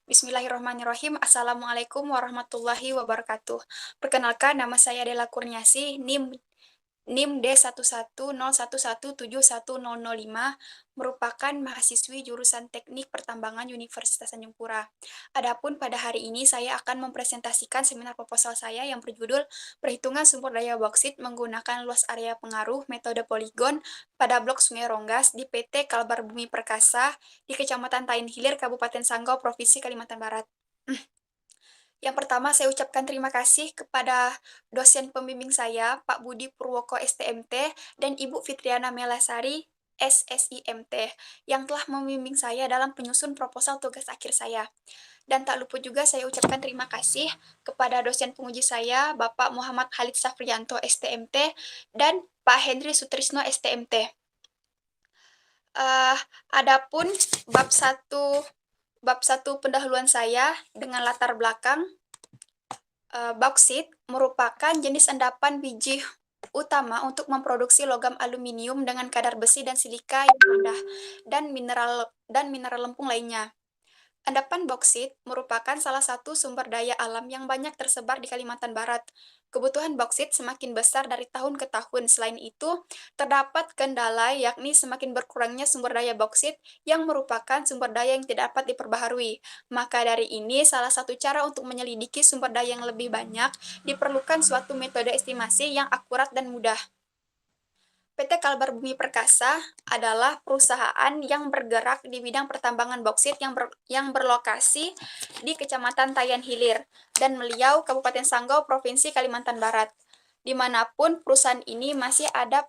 Bismillahirrahmanirrahim. Assalamualaikum warahmatullahi wabarakatuh. Perkenalkan, nama saya Dela Kurniasi, NIM D1101171005, merupakan mahasiswi jurusan Teknik Pertambangan Universitas Tanjung Pura. Adapun pada hari ini saya akan mempresentasikan seminar proposal saya yang berjudul Perhitungan Sumber Daya Bauksit menggunakan luas area pengaruh metode poligon pada blok Sungai Ronggas di PT Kalbar Bumi Perkasa di Kecamatan Tain Hilir, Kabupaten Sanggau, Provinsi Kalimantan Barat. Yang pertama, saya ucapkan terima kasih kepada dosen pembimbing saya, Pak Budi Purwoko STMT, dan Ibu Fitriana Melasari SSIMT, yang telah membimbing saya dalam penyusun proposal tugas akhir saya. Dan tak lupa juga saya ucapkan terima kasih kepada dosen penguji saya, Bapak Muhammad Khalid Safrianto STMT, dan Pak Henry Sutrisno STMT. Adapun bab 1 pendahuluan saya dengan latar belakang. Bauksit merupakan jenis endapan biji utama untuk memproduksi logam aluminium dengan kadar besi dan silika yang rendah dan mineral lempung lainnya. Endapan bauksit merupakan salah satu sumber daya alam yang banyak tersebar di Kalimantan Barat. Kebutuhan bauksit semakin besar dari tahun ke tahun. Selain itu, terdapat kendala yakni semakin berkurangnya sumber daya bauksit yang merupakan sumber daya yang tidak dapat diperbaharui. Maka dari ini, salah satu cara untuk menyelidiki sumber daya yang lebih banyak diperlukan suatu metode estimasi yang akurat dan mudah. PT Kalbar Bumi Perkasa adalah perusahaan yang bergerak di bidang pertambangan bauksit yang berlokasi di Kecamatan Tayan Hilir dan Meliau, Kabupaten Sanggau, Provinsi Kalimantan Barat. Dimanapun perusahaan ini masih ada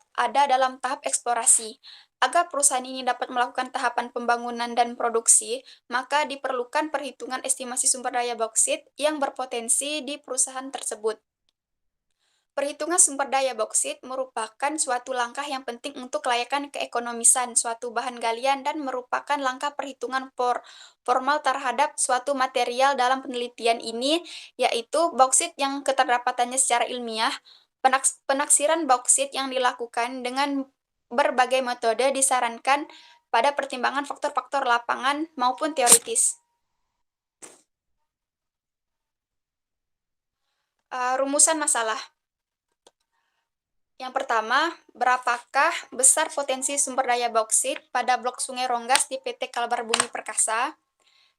dalam tahap eksplorasi. Agar perusahaan ini dapat melakukan tahapan pembangunan dan produksi, maka diperlukan perhitungan estimasi sumber daya bauksit yang berpotensi di perusahaan tersebut. Perhitungan sumber daya bauksit merupakan suatu langkah yang penting untuk kelayakan keekonomisan suatu bahan galian dan merupakan langkah perhitungan formal terhadap suatu material dalam penelitian ini, yaitu bauksit yang keterdapatannya secara ilmiah. Penaksiran bauksit yang dilakukan dengan berbagai metode disarankan pada pertimbangan faktor-faktor lapangan maupun teoritis. Rumusan masalah. Yang pertama, berapakah besar potensi sumber daya bauksit pada blok Sungai Ronggas di PT Kalbar Bumi Perkasa?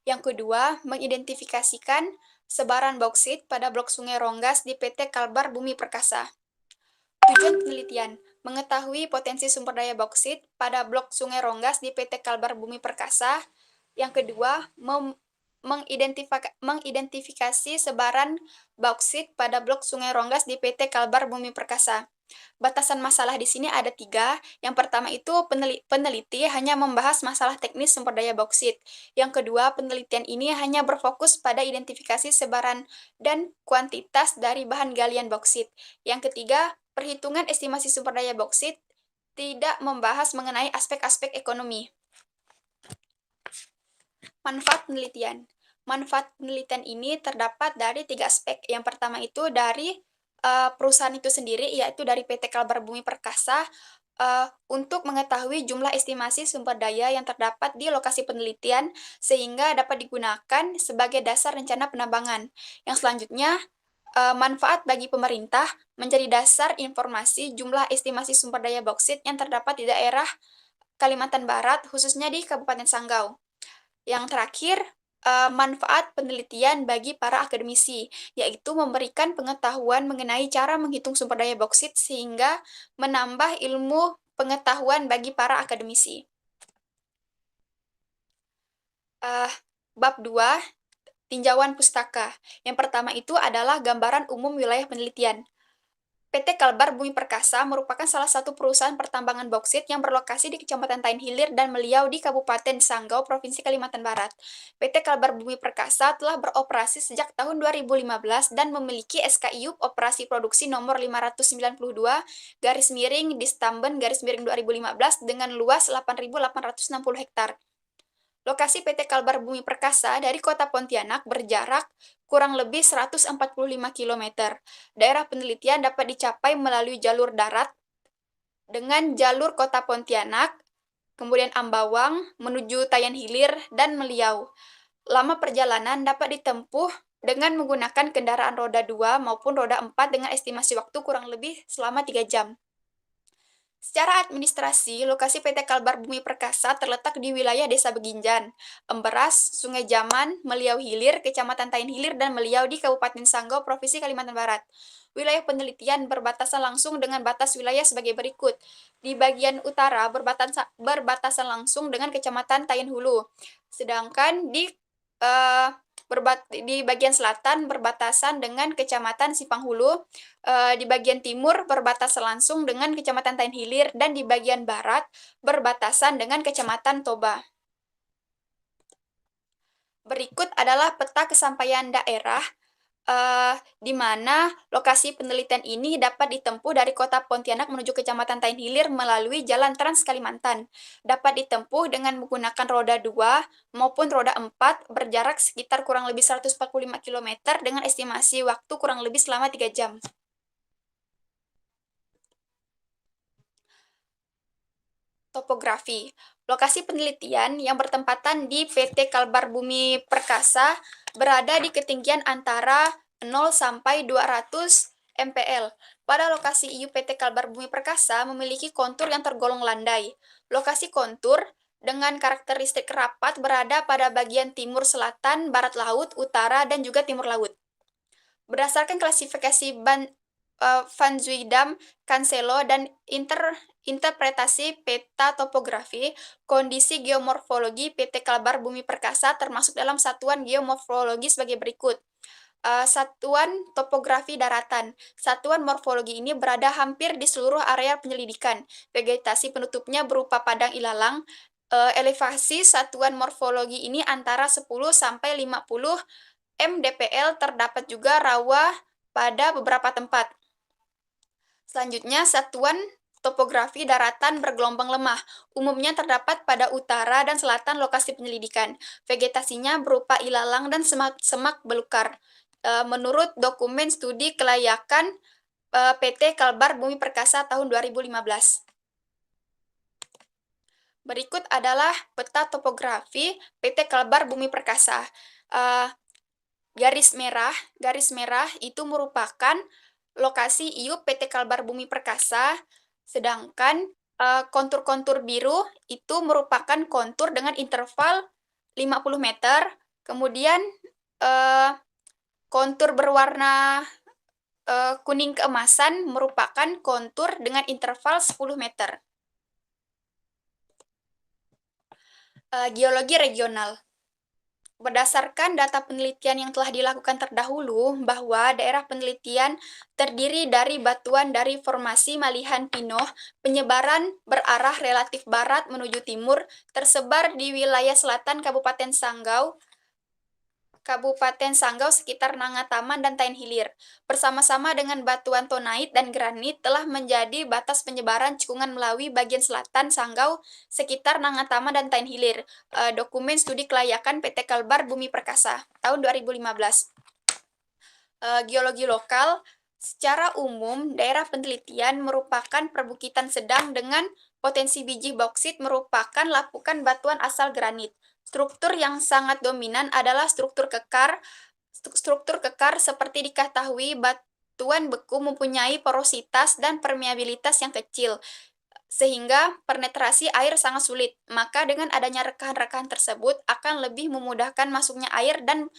Yang kedua, mengidentifikasikan sebaran bauksit pada blok Sungai Ronggas di PT Kalbar Bumi Perkasa. Tujuan penelitian, mengetahui potensi sumber daya bauksit pada blok Sungai Ronggas di PT Kalbar Bumi Perkasa. Yang kedua, mengidentifikasi sebaran bauksit pada blok Sungai Ronggas di PT Kalbar Bumi Perkasa. Batasan masalah di sini ada 3. Yang pertama itu peneliti hanya membahas masalah teknis sumber daya bauksit. Yang kedua, penelitian ini hanya berfokus pada identifikasi sebaran dan kuantitas dari bahan galian bauksit. Yang ketiga, perhitungan estimasi sumber daya bauksit tidak membahas mengenai aspek-aspek ekonomi. Manfaat penelitian. Manfaat penelitian ini terdapat dari 3 aspek. Yang pertama itu dari perusahaan itu sendiri, yaitu dari PT Kalbar Bumi Perkasa, untuk mengetahui jumlah estimasi sumber daya yang terdapat di lokasi penelitian, sehingga dapat digunakan sebagai dasar rencana penambangan. Yang selanjutnya, manfaat bagi pemerintah menjadi dasar informasi jumlah estimasi sumber daya bauksit yang terdapat di daerah Kalimantan Barat, khususnya di Kabupaten Sanggau. Yang terakhir, manfaat penelitian bagi para akademisi, yaitu memberikan pengetahuan mengenai cara menghitung sumber daya bauksit sehingga menambah ilmu pengetahuan bagi para akademisi. Bab 2, tinjauan pustaka. Yang pertama itu adalah gambaran umum wilayah penelitian. PT Kalbar Bumi Perkasa merupakan salah satu perusahaan pertambangan bauksit yang berlokasi di Kecamatan Tain Hilir dan Meliau di Kabupaten Sanggau, Provinsi Kalimantan Barat. PT Kalbar Bumi Perkasa telah beroperasi sejak tahun 2015 dan memiliki SKIUP Operasi Produksi nomor 592 garis miring di Stamben garis miring 2015 dengan luas 8.860 hektar. Lokasi PT Kalbar Bumi Perkasa dari kota Pontianak berjarak kurang lebih 145 km. Daerah penelitian dapat dicapai melalui jalur darat dengan jalur kota Pontianak, kemudian Ambawang, menuju Tayan Hilir, dan Meliau. Lama perjalanan dapat ditempuh dengan menggunakan kendaraan roda 2 maupun roda 4 dengan estimasi waktu kurang lebih selama 3 jam. Secara administrasi, lokasi PT Kalbar Bumi Perkasa terletak di wilayah Desa Beginjan, Emberas, Sungai Jaman, Meliau Hilir, Kecamatan Tain Hilir, dan Meliau di Kabupaten Sanggau, Provinsi Kalimantan Barat. Wilayah penelitian berbatasan langsung dengan batas wilayah sebagai berikut. Di bagian utara berbatasan langsung dengan Kecamatan Tain Hulu, sedangkan di bagian selatan berbatasan dengan Kecamatan Simpang Hulu, di bagian timur berbatasan langsung dengan Kecamatan Tain Hilir, dan di bagian barat berbatasan dengan Kecamatan Toba. Berikut adalah peta kesampaian daerah, di mana lokasi penelitian ini dapat ditempuh dari Kota Pontianak menuju Kecamatan Tain Hilir melalui Jalan Trans Kalimantan. Dapat ditempuh dengan menggunakan roda 2 maupun roda 4 berjarak sekitar kurang lebih 145 km dengan estimasi waktu kurang lebih selama 3 jam. Topografi. Lokasi penelitian yang bertempatan di PT Kalbar Bumi Perkasa berada di ketinggian antara 0 sampai 200 mPl. Pada lokasi IU PT Kalbar Bumi Perkasa memiliki kontur yang tergolong landai. Lokasi kontur dengan karakteristik rapat berada pada bagian timur selatan, barat laut, utara, dan juga timur laut. Berdasarkan klasifikasi Van Zuidam, Cancelo, dan interpretasi peta topografi, kondisi geomorfologi PT Kalbar Bumi Perkasa termasuk dalam satuan geomorfologi sebagai berikut. Satuan topografi daratan. Satuan morfologi ini berada hampir di seluruh area penyelidikan. Vegetasi penutupnya berupa padang ilalang. Elevasi satuan morfologi ini antara 10 sampai 50 mdpl, terdapat juga rawa pada beberapa tempat. Selanjutnya, satuan topografi daratan bergelombang lemah. Umumnya terdapat pada utara dan selatan lokasi penyelidikan. Vegetasinya berupa ilalang dan semak belukar. Menurut dokumen studi kelayakan PT Kalbar Bumi Perkasa tahun 2015. Berikut adalah peta topografi PT Kalbar Bumi Perkasa. Garis merah itu merupakan lokasi IU PT Kalbar Bumi Perkasa, sedangkan kontur-kontur biru itu merupakan kontur dengan interval 50 meter, kemudian kontur berwarna kuning keemasan merupakan kontur dengan interval 10 meter. Geologi regional. Berdasarkan data penelitian yang telah dilakukan terdahulu, bahwa daerah penelitian terdiri dari batuan dari formasi Malihan Pinoh, penyebaran berarah relatif barat menuju timur, tersebar di wilayah selatan Kabupaten Sanggau sekitar Nangataman dan Tain Hilir, bersama-sama dengan batuan tonait dan granit telah menjadi batas penyebaran cekungan Melawi bagian selatan Sanggau sekitar Nangataman dan Tain Hilir. Dokumen studi kelayakan PT Kalbar Bumi Perkasa tahun 2015. Geologi lokal. Secara umum, daerah penelitian merupakan perbukitan sedang dengan potensi biji bauksit merupakan lapukan batuan asal granit. Struktur yang sangat dominan adalah struktur kekar. Struktur kekar seperti diketahui, batuan beku mempunyai porositas dan permeabilitas yang kecil, sehingga penetrasi air sangat sulit. Maka dengan adanya rekahan-rekahan tersebut akan lebih memudahkan masuknya air dan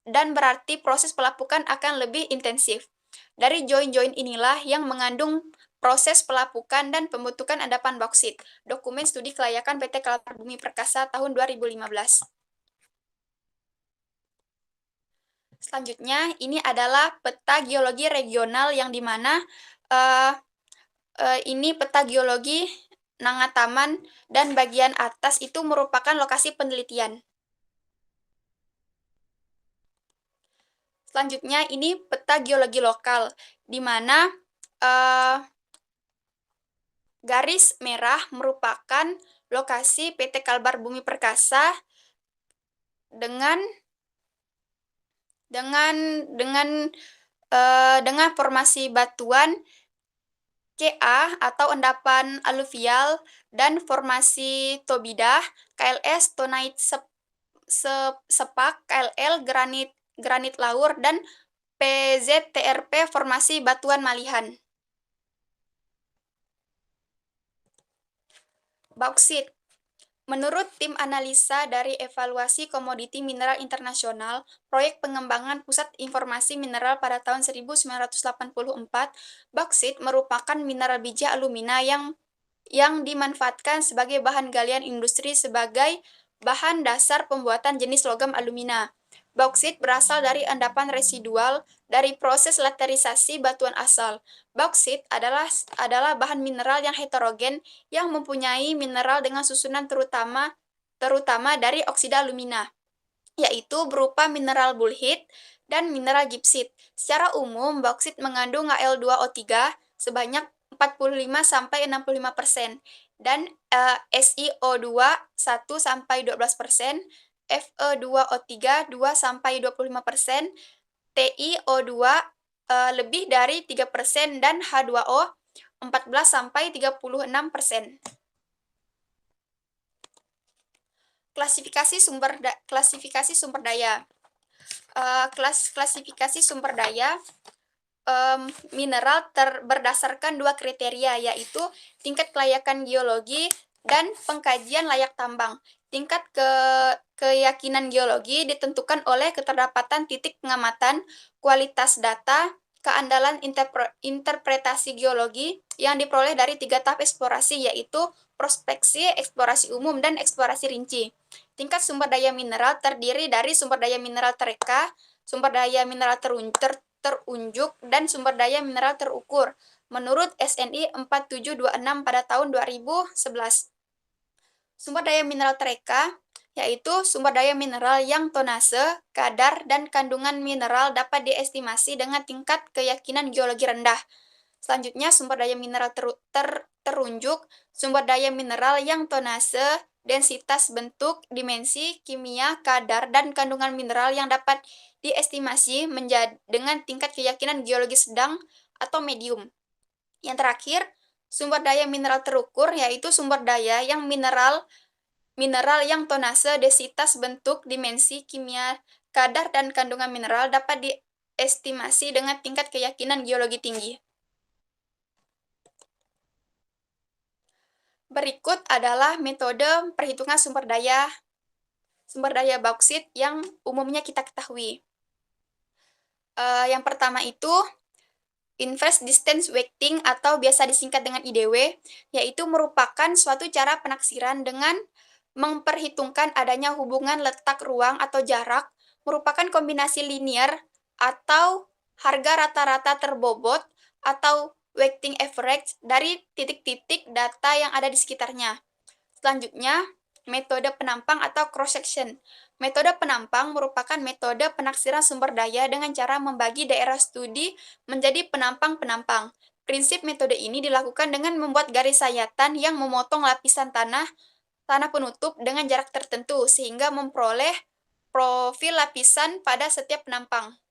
berarti proses pelapukan akan lebih intensif. Dari join-join inilah yang mengandung proses pelapukan dan pembentukan endapan bauksit. Dokumen studi kelayakan PT Kalbar Bumi Perkasa tahun 2015. Selanjutnya, ini adalah peta geologi regional yang dimana ini peta geologi Nangataman dan bagian atas itu merupakan lokasi penelitian. Selanjutnya, ini peta geologi lokal, di mana garis merah merupakan lokasi PT Kalbar Bumi Perkasa dengan formasi batuan CA atau endapan aluvial dan formasi Tobidah, KLS, sepak, KLL, granit laur, dan PZTRP formasi batuan malihan. Bauksit. Menurut tim analisa dari Evaluasi Komoditi Mineral Internasional, proyek pengembangan Pusat Informasi Mineral pada tahun 1984, bauksit merupakan mineral biji alumina yang dimanfaatkan sebagai bahan galian industri sebagai bahan dasar pembuatan jenis logam alumina. Bauksit berasal dari endapan residual dari proses laterisasi batuan asal. Bauksit adalah bahan mineral yang heterogen yang mempunyai mineral dengan susunan terutama dari oksida alumina, yaitu berupa mineral bullite dan mineral gipsit. Secara umum, bauksit mengandung Al2O3 sebanyak 45-65% dan SiO2 1-12%, Fe2O3 2-25%, TiO2 lebih dari 3% dan H2O 14-36%. Klasifikasi sumber daya. Klasifikasi sumber daya mineral berdasarkan dua kriteria, yaitu tingkat kelayakan geologi dan pengkajian layak tambang. Tingkat keyakinan geologi ditentukan oleh keterdapatan titik pengamatan, kualitas data, keandalan interpretasi geologi yang diperoleh dari 3 tahap eksplorasi, yaitu prospeksi, eksplorasi umum, dan eksplorasi rinci. Tingkat sumber daya mineral terdiri dari sumber daya mineral tereka, sumber daya mineral terunjuk, dan sumber daya mineral terukur, menurut SNI 4726 pada tahun 2011. Sumber daya mineral tereka yaitu sumber daya mineral yang tonase, kadar, dan kandungan mineral dapat diestimasi dengan tingkat keyakinan geologi rendah. Selanjutnya, sumber daya mineral terunjuk, sumber daya mineral yang tonase, densitas, bentuk, dimensi, kimia, kadar, dan kandungan mineral yang dapat diestimasi dengan tingkat keyakinan geologi sedang atau medium. Yang terakhir, sumber daya mineral terukur yaitu sumber daya yang mineral yang tonase, densitas, bentuk, dimensi, kimia, kadar, dan kandungan mineral dapat diestimasi dengan tingkat keyakinan geologi tinggi. Berikut adalah metode perhitungan sumber daya bauksit yang umumnya kita ketahui. Yang pertama itu Inverse Distance Weighting atau biasa disingkat dengan IDW, yaitu merupakan suatu cara penaksiran dengan memperhitungkan adanya hubungan letak ruang atau jarak, merupakan kombinasi linear atau harga rata-rata terbobot atau weighting average dari titik-titik data yang ada di sekitarnya. Selanjutnya, metode penampang atau cross-section. Metode penampang merupakan metode penaksiran sumber daya dengan cara membagi daerah studi menjadi penampang-penampang. Prinsip metode ini dilakukan dengan membuat garis sayatan yang memotong lapisan tanah penutup dengan jarak tertentu, sehingga memperoleh profil lapisan pada setiap penampang.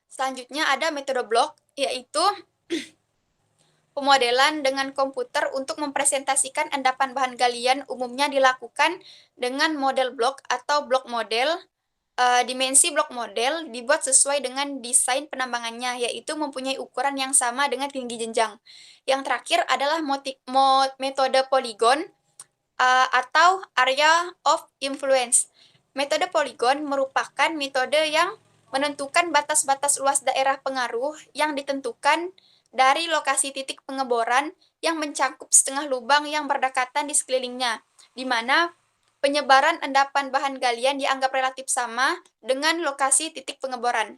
Selanjutnya ada metode blok, yaitu pemodelan dengan komputer untuk mempresentasikan endapan bahan galian umumnya dilakukan dengan model blok atau blok model. Dimensi blok model dibuat sesuai dengan desain penambangannya, yaitu mempunyai ukuran yang sama dengan tinggi jenjang. Yang terakhir adalah metode poligon atau area of influence. Metode poligon merupakan metode yang menentukan batas-batas luas daerah pengaruh yang ditentukan dari lokasi titik pengeboran yang mencakup setengah lubang yang berdekatan di sekelilingnya, di mana penyebaran endapan bahan galian dianggap relatif sama dengan lokasi titik pengeboran.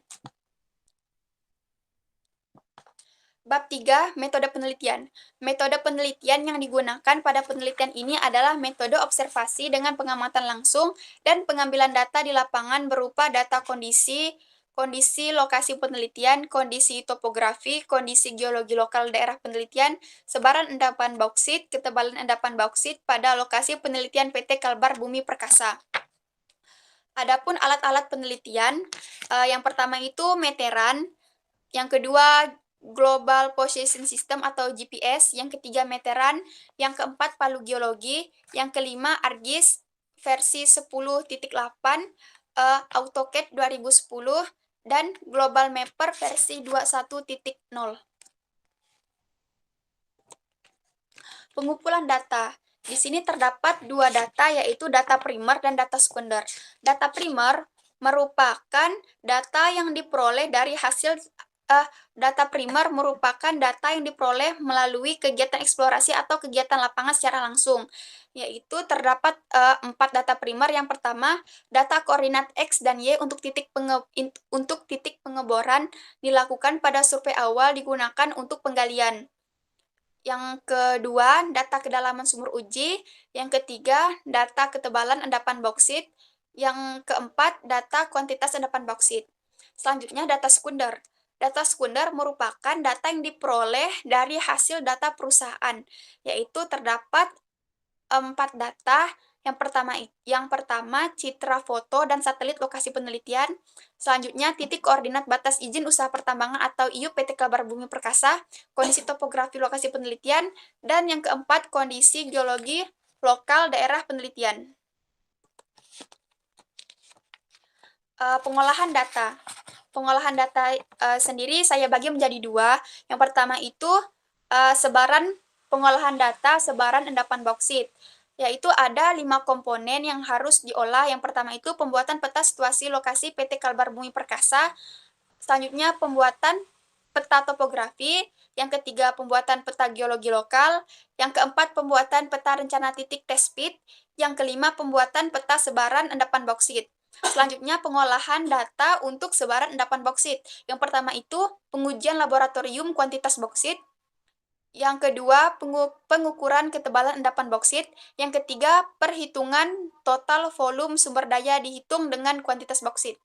Bab 3, metode penelitian. Metode penelitian yang digunakan pada penelitian ini adalah metode observasi dengan pengamatan langsung dan pengambilan data di lapangan berupa data kondisi lokasi penelitian, kondisi topografi, kondisi geologi lokal daerah penelitian, sebaran endapan bauksit, ketebalan endapan bauksit pada lokasi penelitian PT Kalbar Bumi Perkasa. Adapun alat-alat penelitian, yang pertama itu meteran, yang kedua Global Position System atau GPS, yang ketiga meteran, yang keempat palu geologi, yang kelima ARGIS, versi 10.8, AutoCAD 2010, dan Global Mapper versi 21.0. Pengumpulan data. Di sini terdapat dua data, yaitu data primer dan data sekunder. Data primer merupakan data yang diperoleh dari hasil data primer merupakan data yang diperoleh melalui kegiatan eksplorasi atau kegiatan lapangan secara langsung, yaitu terdapat 4 data primer. Yang pertama, data koordinat X dan Y untuk titik pengeboran dilakukan pada survei awal digunakan untuk penggalian. Yang kedua, data kedalaman sumur uji. Yang ketiga, data ketebalan endapan bauksit. Yang keempat, data kuantitas endapan bauksit. Selanjutnya, data sekunder. Data sekunder merupakan data yang diperoleh dari hasil data perusahaan, yaitu terdapat 4 data. Yang pertama citra foto dan satelit lokasi penelitian. Selanjutnya titik koordinat batas izin usaha pertambangan atau IUP PT Kalbar Bumi Perkasa, kondisi topografi lokasi penelitian, dan yang keempat kondisi geologi lokal daerah penelitian. Pengolahan data. Pengolahan data sendiri saya bagi menjadi dua. Yang pertama itu sebaran pengolahan data sebaran endapan bauksit, yaitu ada 5 komponen yang harus diolah. Yang pertama itu pembuatan peta situasi lokasi PT Kalbar Bumi Perkasa, selanjutnya pembuatan peta topografi, yang ketiga pembuatan peta geologi lokal, yang keempat pembuatan peta rencana titik test pit, yang kelima pembuatan peta sebaran endapan bauksit. Selanjutnya pengolahan data untuk sebaran endapan bauksit. Yang pertama itu pengujian laboratorium kuantitas bauksit, yang kedua, pengukuran ketebalan endapan bauksit. Yang ketiga, perhitungan total volume sumber daya dihitung dengan kuantitas bauksit.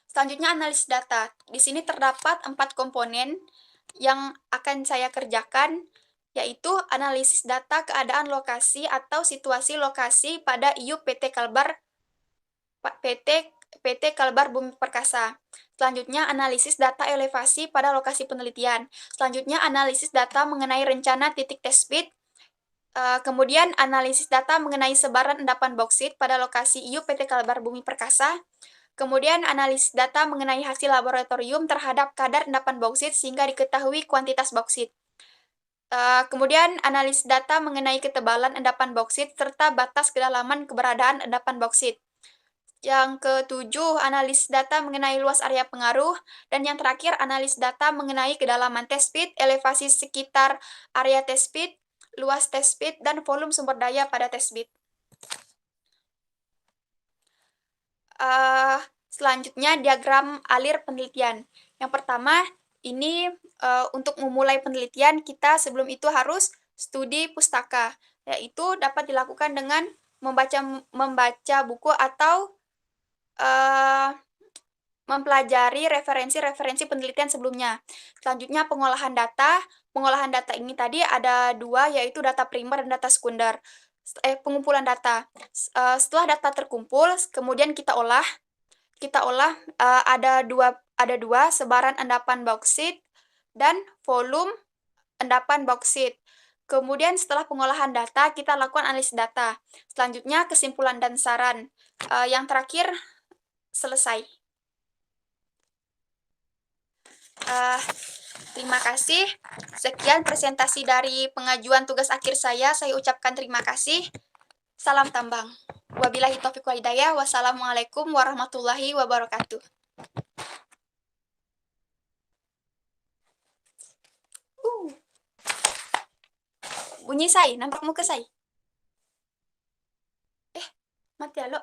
Selanjutnya, analisis data. Di sini terdapat 4 komponen yang akan saya kerjakan, yaitu analisis data keadaan lokasi atau situasi lokasi pada IUP PT Kalbar Bumi Perkasa. Selanjutnya, analisis data elevasi pada lokasi penelitian. Selanjutnya, analisis data mengenai rencana titik test pit. Kemudian, analisis data mengenai sebaran endapan bauksit pada lokasi IUP PT Kalbar Bumi Perkasa. Kemudian, analisis data mengenai hasil laboratorium terhadap kadar endapan bauksit sehingga diketahui kuantitas bauksit. Kemudian, analisis data mengenai ketebalan endapan bauksit serta batas kedalaman keberadaan endapan bauksit. Yang ketujuh, analisis data mengenai luas area pengaruh. Dan yang terakhir, analisis data mengenai kedalaman test pit, elevasi sekitar area test pit, luas test pit, dan volume sumber daya pada test pit. Selanjutnya, diagram alir penelitian. Yang pertama, ini untuk memulai penelitian, kita sebelum itu harus studi pustaka, yaitu dapat dilakukan dengan membaca buku atau mempelajari referensi-referensi penelitian sebelumnya. Selanjutnya, pengolahan data. Pengolahan data ini tadi ada dua, yaitu data primer dan data sekunder. Pengumpulan data. Setelah data terkumpul, kemudian kita olah. Ada dua sebaran endapan bauksit dan volume endapan bauksit. Kemudian setelah pengolahan data, kita lakukan analisis data. Selanjutnya, kesimpulan dan saran. Yang terakhir, selesai. Terima kasih. Sekian presentasi dari pengajuan tugas akhir saya. Saya ucapkan terima kasih. Salam tambang. Wabillahi taufiq wal hidayah. Wassalamualaikum warahmatullahi wabarakatuh. Bunyi say, nampak muka say. Mati ya lo.